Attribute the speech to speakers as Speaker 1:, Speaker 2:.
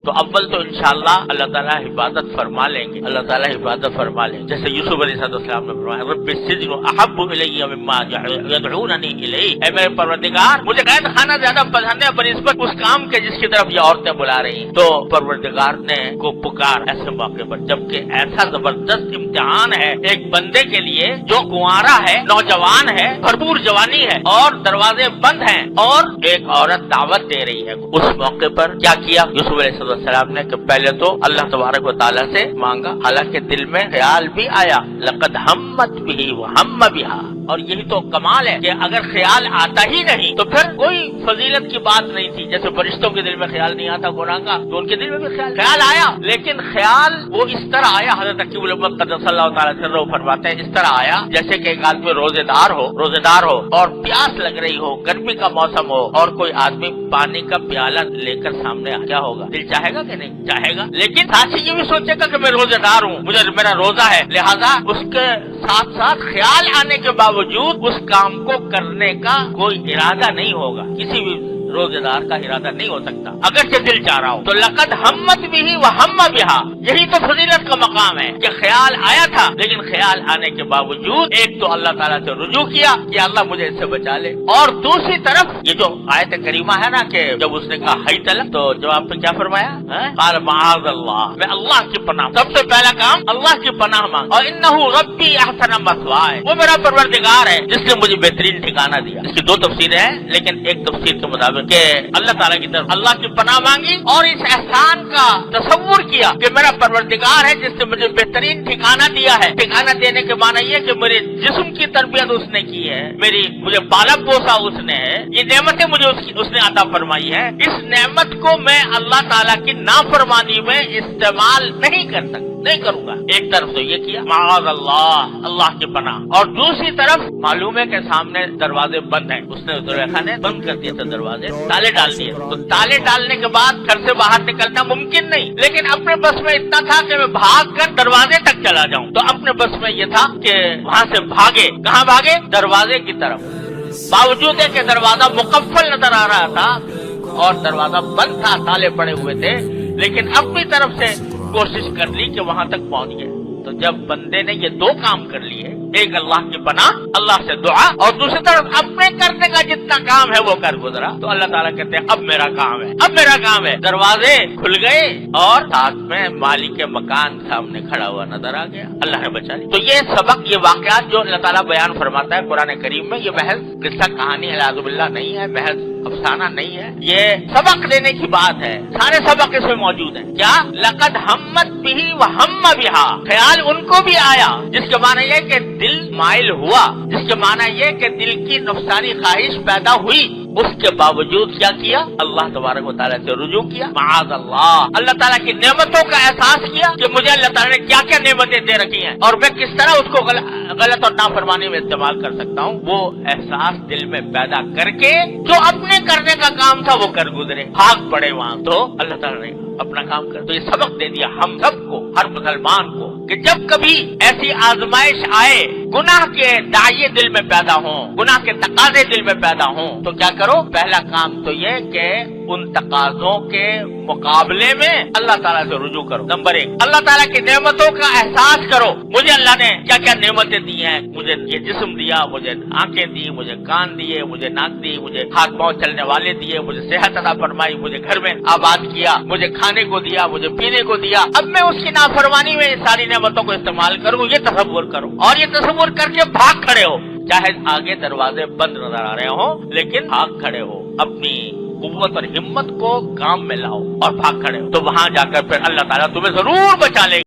Speaker 1: تو اول تو انشاءاللہ اللہ تعالیٰ حفاظت فرما لیں گے، اللہ تعالیٰ حفاظت فرما لیں گے، جیسے یوسف علیہ السلام نے فرمایا رب السجن احب الی مما یدعوننی الیہ، اے میرے پروردگار مجھے قید خانہ زیادہ پسند ہے بنسبت اس کام کے جس کی طرف یہ عورتیں بلا رہی ہیں۔ تو پروردگار نے کو پکار ایسے موقع پر، جبکہ ایسا زبردست امتحان ہے ایک بندے کے لیے جو کنوارا ہے، نوجوان ہے، بھرپور جوانی ہے اور دروازے بند ہیں، اور ایک عورت دعوت دے رہی ہے۔ اس موقع پر کیا کیا یوسف علیہ السلام نے کہ پہلے تو اللہ تبارک و تعالیٰ سے مانگا، حالانکہ دل میں خیال بھی آیا لقد ہمت بھی وہم بہا، اور یہی تو کمال ہے کہ اگر خیال آتا ہی نہیں تو پھر کوئی فضیلت کی بات نہیں تھی۔ جیسے فرشتوں کے دل میں خیال نہیں آتا گناہ کا، تو ان کے دل میں بھی خیال آیا، لیکن خیال وہ اس طرح آیا، حضرت عقیل الامت قدس اللہ تعالیٰ عنہ فرماتے ہیں اس طرح آیا جیسے کہ ایک آدمی روزے دار ہو اور پیاس لگ رہی ہو، گرمی کا موسم ہو، اور کوئی آدمی پانی کا پیالہ لے کر سامنے کیا ہوگا؟ دل چاہے گا کہ نہیں چاہے گا، لیکن ساتھ ہی یہ بھی سوچے گا کہ میں روزے دار ہوں، مجھے میرا روزہ ہے، لہذا اس کے ساتھ ساتھ خیال آنے کے باوجود اس کام کو کرنے کا کوئی ارادہ نہیں ہوگا، کسی بھی روزے دار کا ارادہ نہیں ہو سکتا اگرچہ دل چاہ رہا ہو۔ تو لقد ہمت بھی وہم بہا، یہی تو فضیلت کا مقام ہے کہ خیال آیا تھا لیکن خیال آنے کے باوجود ایک تو اللہ تعالیٰ سے رجوع کیا کہ اللہ مجھے اس سے بچا لے، اور دوسری طرف یہ جو آیت کریمہ ہے نا کہ جب اس نے کہا ہی طلب تو جواب پہ کیا فرمایا؟ قال معاذ اللہ، میں اللہ کی پناہ، سب سے پہلا کام اللہ کی پناہ مانگ، اور انہ ربی احسن مثوائے، وہ میرا پروردگار ہے جس نے مجھے بہترین ٹھکانہ دیا۔ اس کی دو تفسیریں ہیں لیکن ایک تفسیر کے مطابق کہ اللہ تعالیٰ کی طرف اللہ کی پناہ مانگی اور اس احسان کا تصور کیا کہ میرا پروردگار ہے جس نے مجھے بہترین ٹھکانہ دیا ہے۔ ٹھکانہ دینے کے معنی یہ کہ میرے جسم کی تربیت اس نے کی ہے، مجھے پالا پوسا اس نے ہے، یہ نعمتیں مجھے اس نے عطا فرمائی ہے، اس نعمت کو میں اللہ تعالیٰ کی نافرمانی میں استعمال نہیں کر سکتا، نہیں کروں گا۔ ایک طرف تو یہ کیا معاذ اللہ، اللہ کی پناہ، اور دوسری طرف معلوم ہے کہ سامنے دروازے بند ہیں، اس نے زلیخا نے بند کر دیے تھے دروازے، تالے ڈال دیے، تو تالے ڈالنے کے بعد گھر سے باہر نکلنا ممکن نہیں، لیکن اپنے بس میں اتنا تھا کہ میں بھاگ کر دروازے تک چلا جاؤں، تو اپنے بس میں یہ تھا کہ وہاں سے بھاگے، کہاں بھاگے؟ دروازے کی طرف، باوجود ہے کہ دروازہ مقفل نظر آ رہا تھا اور دروازہ بند تھا، تالے پڑے ہوئے تھے، لیکن اپنی طرف سے کوشش کر لی کہ وہاں تک پہنچ گئے۔ تو جب بندے نے یہ دو کام کر لیے، ایک اللہ کی پناہ، اللہ سے دعا، اور دوسری طرف اپنے کرنے کا جتنا کام ہے وہ کر گزرا، تو اللہ تعالیٰ کہتے ہیں اب میرا کام ہے، اب میرا کام ہے۔ دروازے کھل گئے اور ساتھ میں مالک مکان سامنے کھڑا ہوا نظر آ گیا، اللہ نے بچا لیا۔ تو یہ سبق، یہ واقعات جو اللہ تعالیٰ بیان فرماتا ہے قرآن کریم میں، یہ محض قصہ کہانی اعوذ باللہ نہیں ہے، محض افسانہ نہیں ہے، یہ سبق دینے کی بات ہے، سارے سبق اس میں موجود ہیں۔ کیا؟ لقد ہمت بھی وہم بہا، خیال ان کو بھی آیا، جس کے معنی یہ کہ دل مائل ہوا، جس کے معنی یہ کہ دل کی نفسانی خواہش پیدا ہوئی، اس کے باوجود کیا کیا؟ اللہ تبارک و تعالیٰ سے رجوع کیا، معاذ اللہ تعالیٰ کی نعمتوں کا احساس کیا کہ مجھے اللہ تعالیٰ نے کیا کیا نعمتیں دے رکھی ہیں اور میں کس طرح اس کو غلط اور نافرمانی میں استعمال کر سکتا ہوں، وہ احساس دل میں پیدا کر کے جو اپنے کرنے کا کام تھا وہ کر گزرے، بھاگ پڑے وہاں، تو اللہ تعالیٰ نے اپنا کام کر، تو یہ سبق دے دیا ہم سب کو، ہر مسلمان کو، کہ جب کبھی ایسی آزمائش آئے، گناہ کے داعیے دل میں پیدا ہوں، گناہ کے تقاضے دل میں پیدا ہوں، تو کیا کرو؟ پہلا کام تو یہ کہ ان تقاضوں کے مقابلے میں اللہ تعالیٰ سے رجوع کرو۔ نمبر ایک، اللہ تعالیٰ کی نعمتوں کا احساس کرو، مجھے اللہ نے کیا کیا نعمتیں دی ہیں، مجھے یہ جسم دیا، مجھے آنکھیں دی، مجھے کان دیے، مجھے ناک دی، مجھے ہاتھ پاؤں چلنے والے دیے، مجھے صحت عطا فرمائی، مجھے گھر میں آباد کیا، مجھے کھانے کو دیا، مجھے پینے کو دیا، اب میں اس کی نافرمانی میں ساری نعمتوں کو استعمال کروں، یہ تصور کرو، اور یہ تصور کر کے بھاگ کھڑے ہو، چاہے آگے دروازے بند نظر آ رہے ہوں لیکن بھاگ کھڑے ہو، اپنی قوت اور ہمت کو کام میں لاؤ اور بھاگ کھڑے ہو، تو وہاں جا کر پھر اللہ تعالیٰ تمہیں ضرور بچا لے گا۔